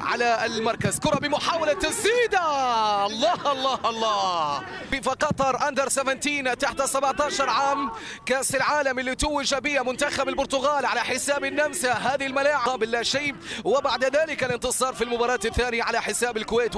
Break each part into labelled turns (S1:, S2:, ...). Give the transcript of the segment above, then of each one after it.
S1: على المركز. كرة بمحاولة تسديدة. الله الله الله. في قطر أندر 17 تحت 17 عام كأس العالم اللي توج بها منتخب البرتغال على حساب النمسا. هذه الملاعب لا شيء، وبعد ذلك الانتصار في المباراة الثانية على حساب الكويت.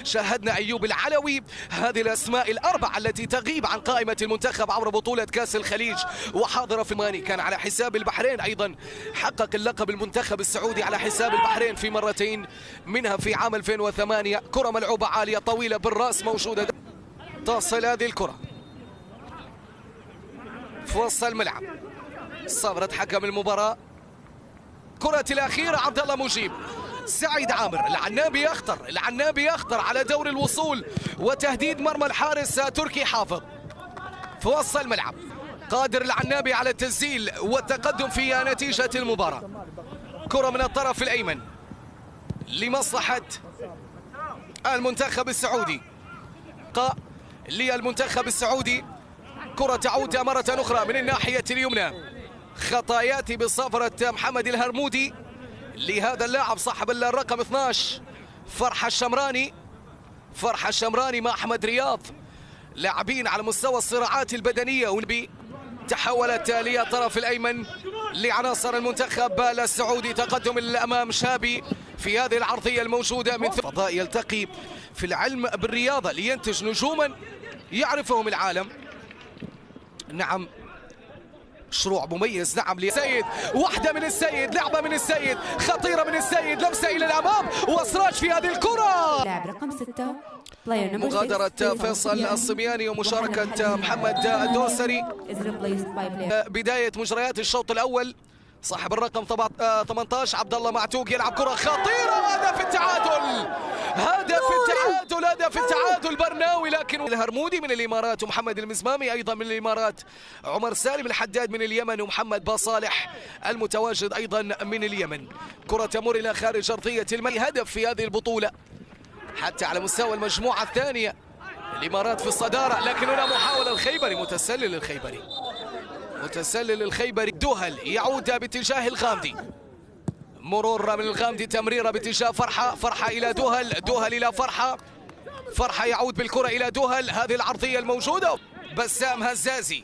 S1: شاهدنا أيوب العلوي. هذه الأسماء الأربعة التي تغيب عن قائمة المنتخب عبر بطولة كأس الخليج وحاضرة في ماني. كان على حساب البحرين أيضا، حقق اللقب المنتخب السعودي على حساب البحرين في مرتين، منها في عام 2008. كرة ملعوبة عالية طويلة بالرأس موجودة، تصل هذه الكرة في وسط الملعب. صبرت حكم المباراة. كرة الأخيرة عبد الله مجيب. سعيد عامر العنابي يخطر على دور الوصول وتهديد مرمى الحارس تركي حافظ في وسط الملعب. قادر العنابي على التسجيل والتقدم في نتيجة المباراة. كرة من الطرف الأيمن لمصلحة المنتخب السعودي، للمنتخب السعودي. كرة تعود مرة أخرى من الناحية اليمنى. خطايات بصفرة محمد الهرمودي لهذا اللاعب صاحب الرقم 12 فرحة الشمراني مع أحمد رياض، لاعبين على مستوى الصراعات البدنية. ونبي تحولت للطرف الأيمن لعناصر المنتخب السعودي. تقدم الأمام شابي في هذه العرضية الموجودة من فضاء يلتقي في العلم بالرياضة لينتج نجوما يعرفهم العالم. نعم، مشروع مميز. نعم لسيد، واحدة من السيد، لعبة من السيد، خطيرة من السيد، لمسة إلى الأمام وإسراج في هذه الكرة.
S2: لاعب رقم 6
S1: مغادرة فيصل الصبياني ومشاركة محمد الدوسري. بداية مجريات الشوط الأول. صاحب الرقم 18 عبد الله معتوق يلعب كرة خطيرة وهدف التعادل. هدف التعادل برناوي. لكن الهرمودي من الإمارات ومحمد المزمامي أيضا من الإمارات، عمر سالم الحداد من اليمن ومحمد باصالح المتواجد أيضا من اليمن. كرة تمر إلى خارج أرضية الملعب. هدف في هذه البطولة حتى على مستوى المجموعة الثانية. الإمارات في الصدارة، لكن هنا محاولة الخيبري، متسلل الخيبري. دوهل يعود باتجاه الغامدي، مرور من الغامدي، تمريرة باتجاه فرحة إلى دوهل إلى فرحة يعود بالكرة إلى دوهل. هذه العرضية الموجودة. بسام هزازي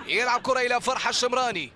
S1: يلعب كرة إلى فرحة الشمراني.